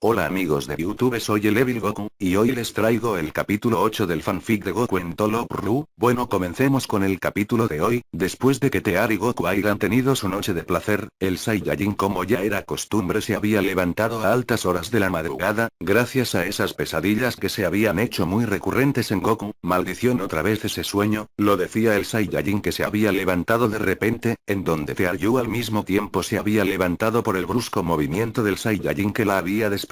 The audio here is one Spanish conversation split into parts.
Hola amigos de YouTube, soy el Evil Goku, y hoy les traigo el capítulo 8 del fanfic de Goku en Tolo Ru. Bueno, comencemos con el capítulo de hoy. Después de que Tear y Goku hayan tenido su noche de placer, el Saiyajin, como ya era costumbre, se había levantado a altas horas de la madrugada, gracias a esas pesadillas que se habían hecho muy recurrentes en Goku. Maldición, otra vez ese sueño, lo decía el Saiyajin, que se había levantado de repente, en donde Tear-Yu al mismo tiempo se había levantado por el brusco movimiento del Saiyajin que la había despertado.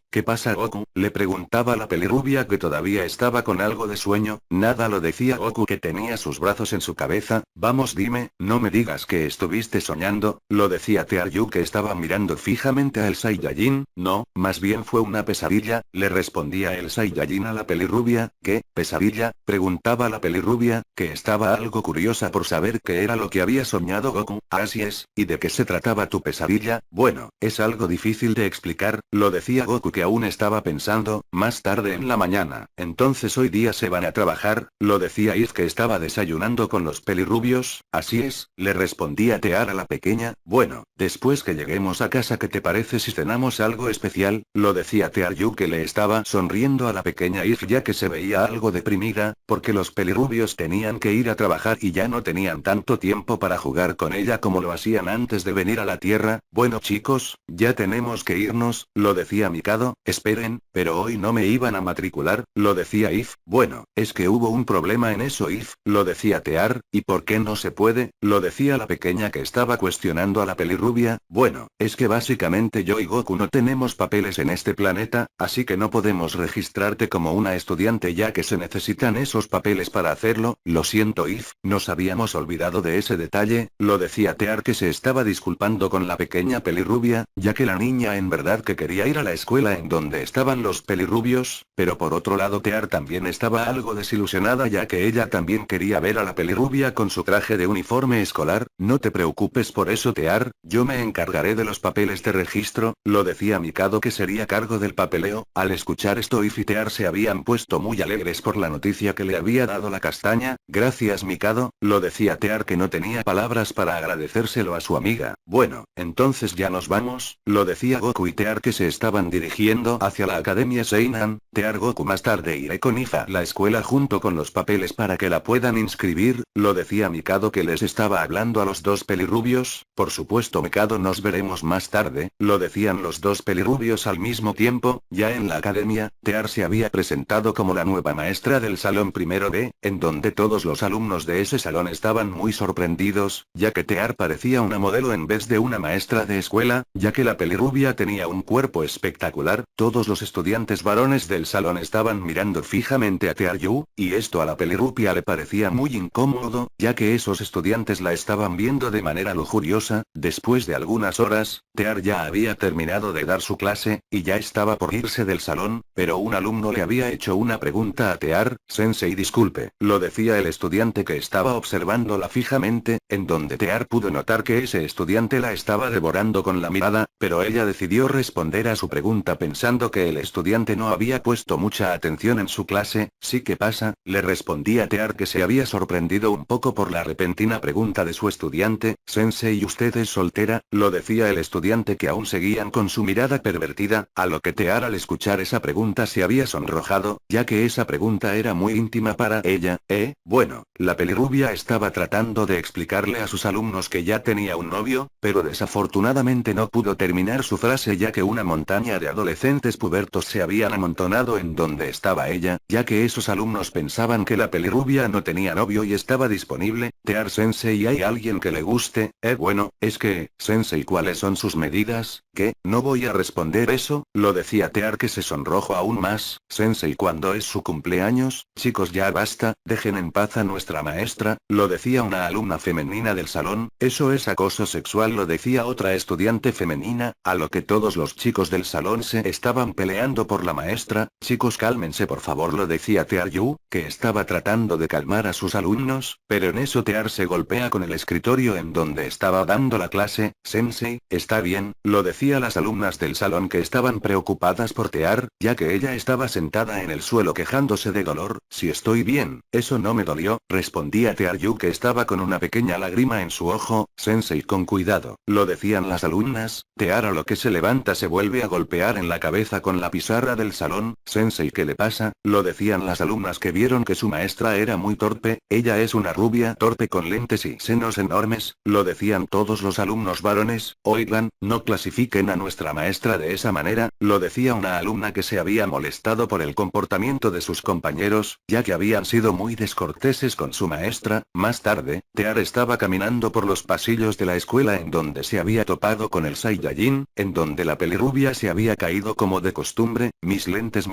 ¿Qué pasa, Goku?, le preguntaba la pelirrubia, que todavía estaba con algo de sueño. Nada, lo decía Goku, que tenía sus brazos en su cabeza. Vamos, dime, no me digas que estuviste soñando, lo decía Tear-Yu, que estaba mirando fijamente al Saiyajin. No, más bien fue una pesadilla, le respondía el Saiyajin a la pelirrubia. ¿Qué, pesadilla?, preguntaba la pelirrubia, que estaba algo curiosa por saber qué era lo que había soñado Goku. Así es, ¿y de qué se trataba tu pesadilla? Bueno, es algo difícil de explicar, lo decía Goku, que aún estaba pensando. Más tarde en la mañana, entonces hoy día se van a trabajar, lo decía If, que estaba desayunando con los pelirrubios. Así es, le respondía Tear a la pequeña. Bueno, después que lleguemos a casa, ¿qué te parece si cenamos algo especial? Lo decía Tear-Yu, que le estaba sonriendo a la pequeña If, ya que se veía algo deprimida, porque los pelirrubios tenían que ir a trabajar y ya no tenían tanto tiempo para jugar con ella como lo hacían antes de venir a la Tierra. Bueno chicos, ya tenemos que irnos, lo decía Mikado. Esperen, pero hoy no me iban a matricular, lo decía If. Bueno, es que hubo un problema en eso, If, lo decía Tear. ¿Y por qué no se puede? Lo decía la pequeña, que estaba cuestionando a la pelirrubia. Bueno, es que básicamente yo y Goku no tenemos papeles en este planeta, así que no podemos registrarte como una estudiante, ya que se necesitan esos papeles para hacerlo. Lo siento, If, nos habíamos olvidado de ese detalle, lo decía Tear, que se estaba disculpando con la pequeña pelirrubia, ya que la niña en verdad que quería ir a la escuela en donde estaban los pelirrubios, pero por otro lado Tear también estaba algo desilusionada, ya que ella también quería ver a la pelirrubia con su traje de uniforme escolar. No te preocupes por eso, Tear, yo me encargaré de los papeles de registro, lo decía Mikado, que sería cargo del papeleo. Al escuchar esto, If y Tear se habían puesto muy alegres por la noticia que le había dado la castaña. Gracias, Mikado, lo decía Tear, que no tenía palabras para agradecérselo a su amiga. Bueno, entonces ya nos vamos, lo decía Goku y Tear, que se estaban dirigiendo hacia la Academia Seinan. Tear: Goku, más tarde iré con If a la escuela junto con los papeles para que la puedan inscribir, lo decía Mikado, que les estaba hablando a los dos pelirrubios. Por supuesto, Mikado, nos veremos más tarde, lo decían los dos pelirrubios al mismo tiempo. Ya en la academia, Tear se había presentado como la nueva maestra del salón primero B, en donde todos los alumnos de ese salón estaban muy sorprendidos, ya que Tear parecía una modelo en vez de una maestra de escuela, ya que la pelirrubia tenía un cuerpo espectacular. Todos los estudiantes varones del salón estaban mirando fijamente a Tear-Yu, y esto a la pelirrubia le parecía muy incómodo, ya que esos estudiantes la estaban viendo de manera lujuriosa. Después de algunas horas, Tear ya había terminado de dar su clase, y ya estaba por irse del salón, pero un alumno le había hecho una pregunta a Tear. Sensei, disculpe, lo decía el estudiante, que estaba observándola fijamente, en donde Tear pudo notar que ese estudiante la estaba devorando con la mirada, pero ella decidió responder a su pregunta pensando que el estudiante no había puesto mucha atención en su clase. Sí, ¿qué pasa?, le respondía Tear, que se había sorprendido un poco por la repentina pregunta de su estudiante. Sensei, ¿usted es soltera?, lo decía el estudiante, que aún seguían con su mirada pervertida, a lo que Tear, al escuchar esa pregunta, se había sonrojado, ya que esa pregunta era muy íntima para ella. Bueno, la pelirrubia estaba tratando de explicarle a sus alumnos que ya tenía un novio, pero desafortunadamente no pudo terminar su frase, ya que una montaña de adolescentes pubertos se habían amontonado en donde estaba ella, ya que esos alumnos pensaban que la pelirrubia no tenía novio y estaba disponible. Tear: Sensei, ¿hay alguien que le guste? Bueno, es que, Sensei, ¿cuáles son sus medidas? ¿Qué? No voy a responder eso, lo decía Tear, que se sonrojó aún más. Sensei, ¿cuándo es su cumpleaños? Chicos, ya basta, dejen en paz a nuestra maestra, lo decía una alumna femenina del salón. Eso es acoso sexual, lo decía otra estudiante femenina, a lo que todos los chicos del salón se estaban peleando por la maestra. chicos cálmense por favor, lo decía Tearyu, que estaba tratando de calmar a sus alumnos, pero en eso Tear se golpea con el escritorio en donde estaba dando la clase. Sensei, está bien, lo decía las alumnas del salón que estaban preocupadas por Tear, ya que ella estaba sentada en el suelo quejándose de dolor. Si estoy bien, eso no me dolió, respondía Tearyu que estaba con una pequeña lágrima en su ojo. Sensei, con cuidado, lo decían las alumnas. Tear a lo que se levanta se vuelve a golpear en la cabeza con la pizarra del salón. Sensei, ¿qué le pasa? Lo decían las alumnas que vieron que su maestra era muy torpe. Ella es una rubia torpe con lentes y senos enormes, lo decían todos los alumnos varones. Oigan, no clasifiquen a nuestra maestra de esa manera, lo decía una alumna que se había molestado por el comportamiento de sus compañeros, ya que habían sido muy descorteses con su maestra. Más tarde, Tear estaba caminando por los pasillos de la escuela en donde se había topado con el Saiyajin, en donde la pelirrubia se había caído como de costumbre. Mis lentes,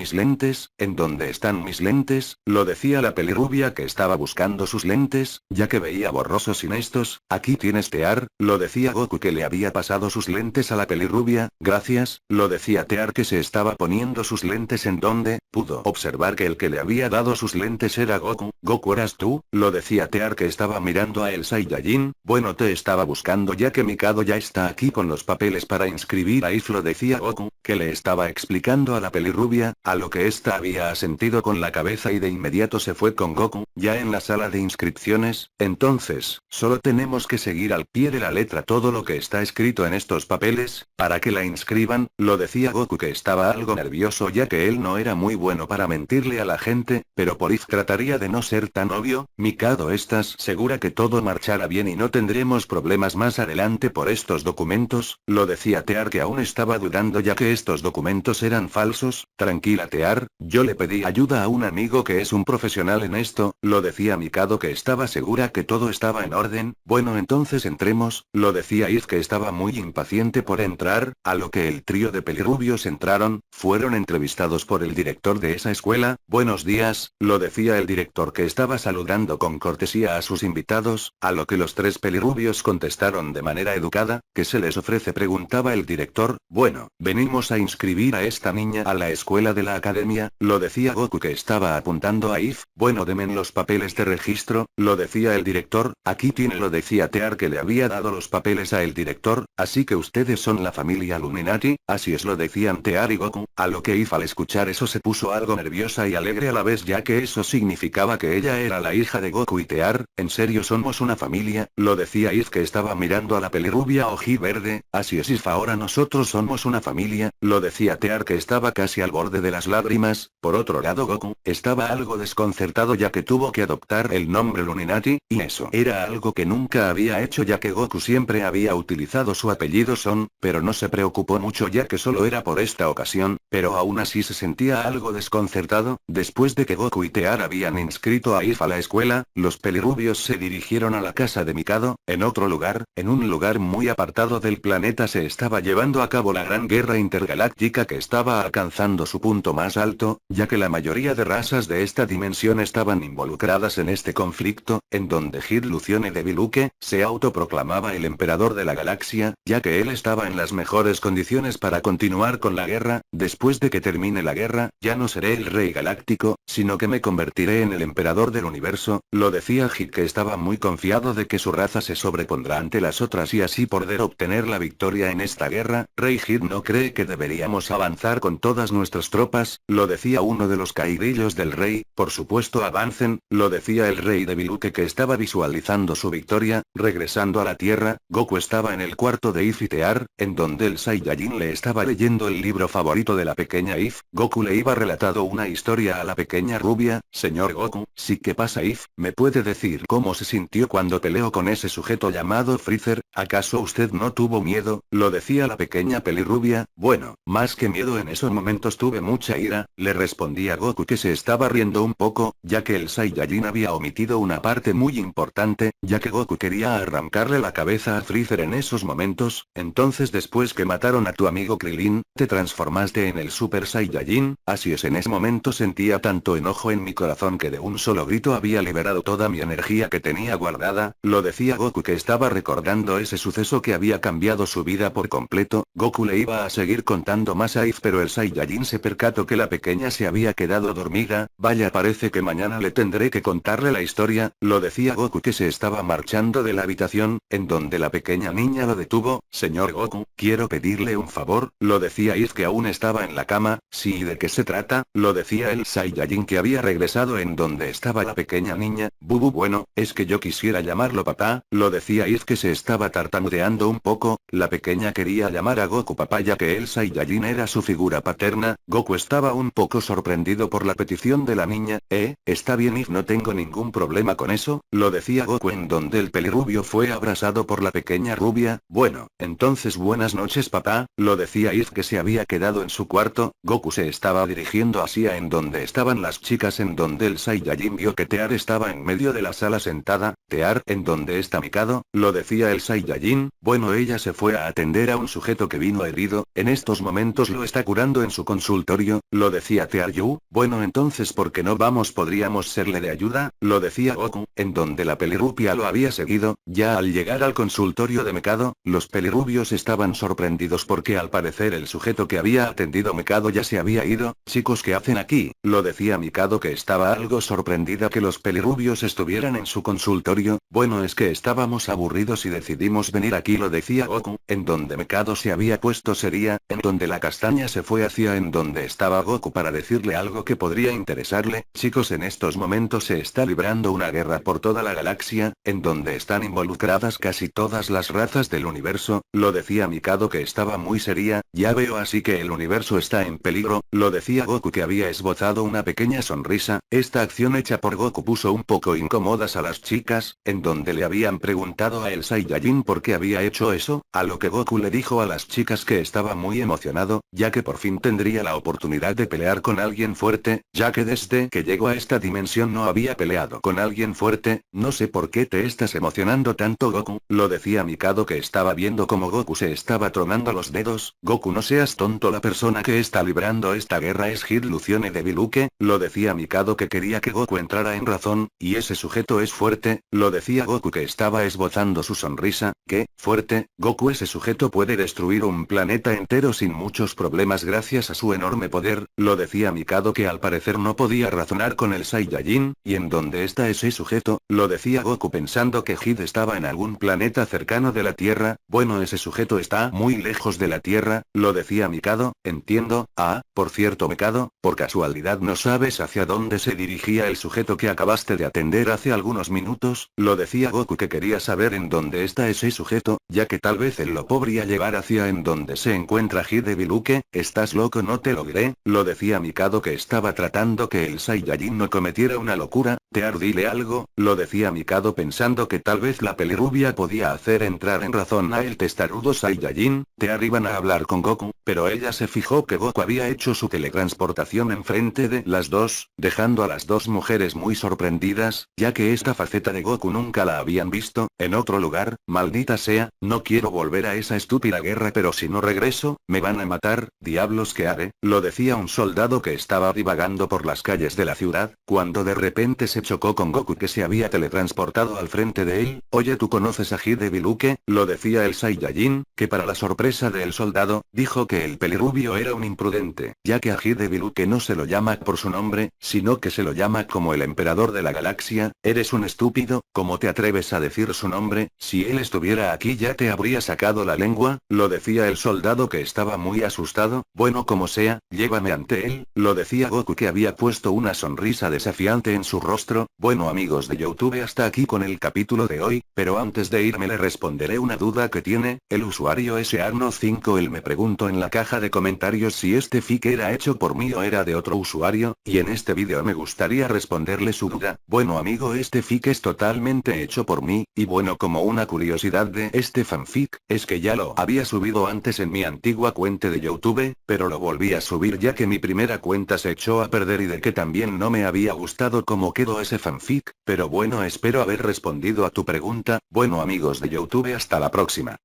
¿en dónde están mis lentes? Lo decía la pelirrubia que estaba buscando sus lentes, ya que veía borrosos sin estos. Aquí tienes Tear, lo decía Goku que le había pasado sus lentes a la pelirrubia. Gracias, lo decía Tear que se estaba poniendo sus lentes en donde pudo observar que el que le había dado sus lentes era Goku. Goku, ¿eras tú? Lo decía Tear que estaba mirando a el Saiyajin. Bueno, te estaba buscando ya que Mikado ya está aquí con los papeles para inscribir a If, lo decía Goku, que le estaba explicando a la pelirrubia, a lo que ésta había asentido con la cabeza y de inmediato se fue con Goku, ya en la sala de inscripciones. Entonces, solo tenemos que seguir al pie de la letra todo lo que está escrito en estos papeles, para que la inscriban, lo decía Goku que estaba algo nervioso ya que él no era muy bueno para mentirle a la gente, pero por If trataría de no ser tan obvio. Mikado, ¿estás segura que todo marchará bien y no tendremos problemas más adelante por estos documentos? Lo decía Tear que aún estaba dudando ya que estos documentos eran falsos. Tranquila Tear, yo le pedí ayuda a un amigo que es un profesional en esto, lo decía Mikado que estaba segura que todo estaba en orden. Bueno, entonces entremos, lo decía If que estaba muy impaciente por entrar, a lo que el trío de pelirrubios entraron, fueron entrevistados por el director de esa escuela. Buenos días, lo decía el director que estaba saludando con cortesía a sus invitados, a lo que los tres pelirrubios contestaron de manera educada. ¿Qué se les ofrece?, preguntaba el director. Bueno, venimos a inscribir a esta niña a la escuela de la academia, lo decía Goku que estaba apuntando a If. Bueno, denme los papeles de registro, lo decía el director. Aquí tiene, lo decía Tear que le había dado los papeles a el director. Así que ustedes son la familia Illuminati. Así es, lo decían Tear y Goku, a lo que If al escuchar eso se puso algo nerviosa y alegre a la vez ya que eso significaba que ella era la hija de Goku y Tear. ¿En serio somos una familia? Lo decía If que estaba mirando a la pelirrubia ojiverde. Así es If, ahora nosotros somos una familia, lo decía Tear que estaba casi al borde de las lágrimas. Por otro lado Goku, estaba algo desconcertado ya que tuvo que adoptar el nombre Illuminati, y eso era algo que nunca había hecho ya que Goku siempre había utilizado su apellido Son, pero no se preocupó mucho ya que solo era por esta ocasión, pero aún así se sentía algo desconcertado. Después de que Goku y Tear habían inscrito a If a la escuela, los pelirrubios se dirigieron a la casa de Mikado. En otro lugar, en un lugar muy apartado del planeta se estaba llevando a cabo la gran guerra intergaláctica que estaba alcanzando su punto más alto, ya que la mayoría de razas de esta dimensión estaban involucradas en este conflicto, en donde Hit Lucione de Biluque se autoproclamaba el emperador de la galaxia, ya que él estaba en las mejores condiciones para continuar con la guerra. Después de que termine la guerra, ya no seré el rey galáctico, sino que me convertiré en el emperador del universo, lo decía Hit que estaba muy confiado de que su raza se sobrepondrá ante las otras y así poder obtener la victoria en esta guerra. Rey Hit no cree que deberíamos avanzar con todas nuestras tropas, lo decía uno de los caidillos del rey. Por supuesto avancen, lo decía el rey de Biluque que estaba visualizando su victoria. Regresando a la tierra, Goku estaba en el cuarto de If y Tear, en donde el Saiyajin le estaba leyendo el libro favorito de la pequeña If. Goku le iba relatando una historia a la pequeña rubia. Señor Goku, ¿sí qué pasa If? ¿Me puede decir cómo se sintió cuando peleó con ese sujeto llamado Freezer? ¿Acaso usted no tuvo miedo? Lo decía la pequeña pelirrubia. Bueno, más que miedo en esos momentos tuve mucha ira, le respondía Goku que se estaba riendo un poco, ya que el Saiyajin había omitido una parte muy importante, ya que Goku quería arrancarle la cabeza a Freezer en esos momentos. Entonces después que mataron a tu amigo Krillin, te transformaste en en el Super Saiyajin, así es. En ese momento sentía tanto enojo en mi corazón que de un solo grito había liberado toda mi energía que tenía guardada, lo decía Goku que estaba recordando ese suceso que había cambiado su vida por completo. Goku le iba a seguir contando más a If, pero el Saiyajin se percató que la pequeña se había quedado dormida. Vaya, parece que mañana le tendré que contarle la historia, lo decía Goku que se estaba marchando de la habitación, en donde la pequeña niña lo detuvo. Señor Goku, quiero pedirle un favor, lo decía If que aún estaba en la cama. Sí, ¿y de qué se trata? Lo decía el Saiyajin que había regresado en donde estaba la pequeña niña. Bubu, bueno, es que yo quisiera llamarlo papá, lo decía If que se estaba tartamudeando un poco. La pequeña quería llamar a Goku papá ya que el Saiyajin era su figura paterna. Goku estaba un poco sorprendido por la petición de la niña. Está bien If, no tengo ningún problema con eso, lo decía Goku en donde el pelirrubio fue abrazado por la pequeña rubia. Bueno, entonces buenas noches papá, lo decía If que se había quedado en su cuarto. Goku se estaba dirigiendo hacia en donde estaban las chicas, en donde el Saiyajin vio que Tear estaba en medio de la sala sentada. Tear, ¿en dónde está Mikado? Lo decía el Saiyajin. Bueno, ella se fue a atender a un sujeto que vino herido, en estos momentos lo está curando en su consultorio, lo decía Tearyu. Bueno, entonces ¿por qué no vamos? Podríamos serle de ayuda, lo decía Goku, en donde la pelirrubia lo había seguido. Ya al llegar al consultorio de Mikado, los pelirrubios estaban sorprendidos porque al parecer el sujeto que había atendido Mikado ya se había ido. Chicos, ¿qué hacen aquí? Lo decía Mikado que estaba algo sorprendida que los pelirrubios estuvieran en su consultorio. Bueno, es que estábamos aburridos y decidimos venir aquí, lo decía Goku, en donde Mikado se había puesto seria, en donde la castaña se fue hacia en donde estaba Goku para decirle algo que podría interesarle. Chicos, en estos momentos se está librando una guerra por toda la galaxia, en donde están involucradas casi todas las razas del universo, lo decía Mikado que estaba muy seria. Ya veo, así que el universo está en peligro, lo decía Goku que había esbozado una pequeña sonrisa. Esta acción hecha por Goku puso un poco incómodas a las chicas, en donde le habían preguntado a el Saiyajin por qué había hecho eso, a lo que Goku le dijo a las chicas que estaba muy emocionado, ya que por fin tendría la oportunidad de pelear con alguien fuerte, ya que desde que llegó a esta dimensión no había peleado con alguien fuerte. No sé por qué te estás emocionando tanto Goku, lo decía Mikado que estaba viendo como Goku se estaba tronando los dedos. Goku, no seas tonto, la persona que está librando esta guerra es Hit Lucione de Biluque, lo decía Mikado que quería que Goku entrara en razón, y ese sujeto es fuerte, lo decía Goku que estaba esbozando su sonrisa. ¿Qué? ¿Fuerte? Goku, ese sujeto puede destruir un planeta entero sin muchos problemas gracias a su enorme poder, lo decía Mikado que al parecer no podía razonar con el Saiyajin. ¿Y en dónde está ese sujeto? Lo decía Goku pensando que Hit estaba en algún planeta cercano de la Tierra. Bueno, ese sujeto está muy lejos de la Tierra, lo decía Mikado. Entiendo. Ah, por cierto Mikado, por casualidad no sabes hacia dónde se dirigía el sujeto que acabaste de atender hace algunos minutos, lo decía Goku que quería saber en dónde está ese sujeto, ya que tal vez él lo podría llevar hacia en donde se encuentra Hit de Biluque. ¿Estás loco? No te lo diré, lo decía Mikado que estaba tratando que el Saiyajin no cometiera una locura. Tear, dile algo, lo decía Mikado pensando que tal vez la pelirrubia podía hacer entrar en razón a el testarudo Saiyajin. Tear iban a hablar con Goku, pero ella se fijó que Goku había hecho su teletransportación enfrente de las dos, dejando a las dos mujeres muy sorprendidas, ya que esta faceta de Goku nunca la habían visto en otro lugar. Maldita sea, no quiero volver a esa estúpida guerra, pero si no regreso, me van a matar. Diablos, ¿qué haré? Lo decía un soldado que estaba divagando por las calles de la ciudad, cuando de repente se chocó con Goku que se había teletransportado al frente de él. Oye, ¿tú conoces a Hit de Biluque? Lo decía el Saiyajin, que para la sorpresa del soldado, dijo que el pelirrubio era un imprudente, ya que a Hit de Biluque no se lo llama por su nombre, sino que se lo llama como el emperador de la galaxia. Eres un estúpido, ¿cómo te atreves a decir su nombre? Si él estuviera aquí ya te habría sacado la lengua, lo decía el soldado que estaba muy asustado. Bueno, como sea, llévame ante él, lo decía Goku que había puesto una sonrisa desafiante en su rostro. Bueno amigos de YouTube, hasta aquí con el capítulo de hoy, pero antes de irme le responderé una duda que tiene el usuario SARNO5. Él me preguntó en la caja de comentarios si este fic era hecho por mí o era de otro usuario, y en este vídeo me gustaría responderle su duda. Bueno amigo, este fic es totalmente hecho por mí, y bueno, como una curiosidad de este fanfic, es que ya lo había subido antes en mi antigua cuenta de YouTube, pero lo volví a subir ya que mi primera cuenta se echó a perder y de que también no me había gustado cómo quedó ese fanfic, pero bueno, espero haber respondido a tu pregunta. Bueno amigos de YouTube, hasta la próxima.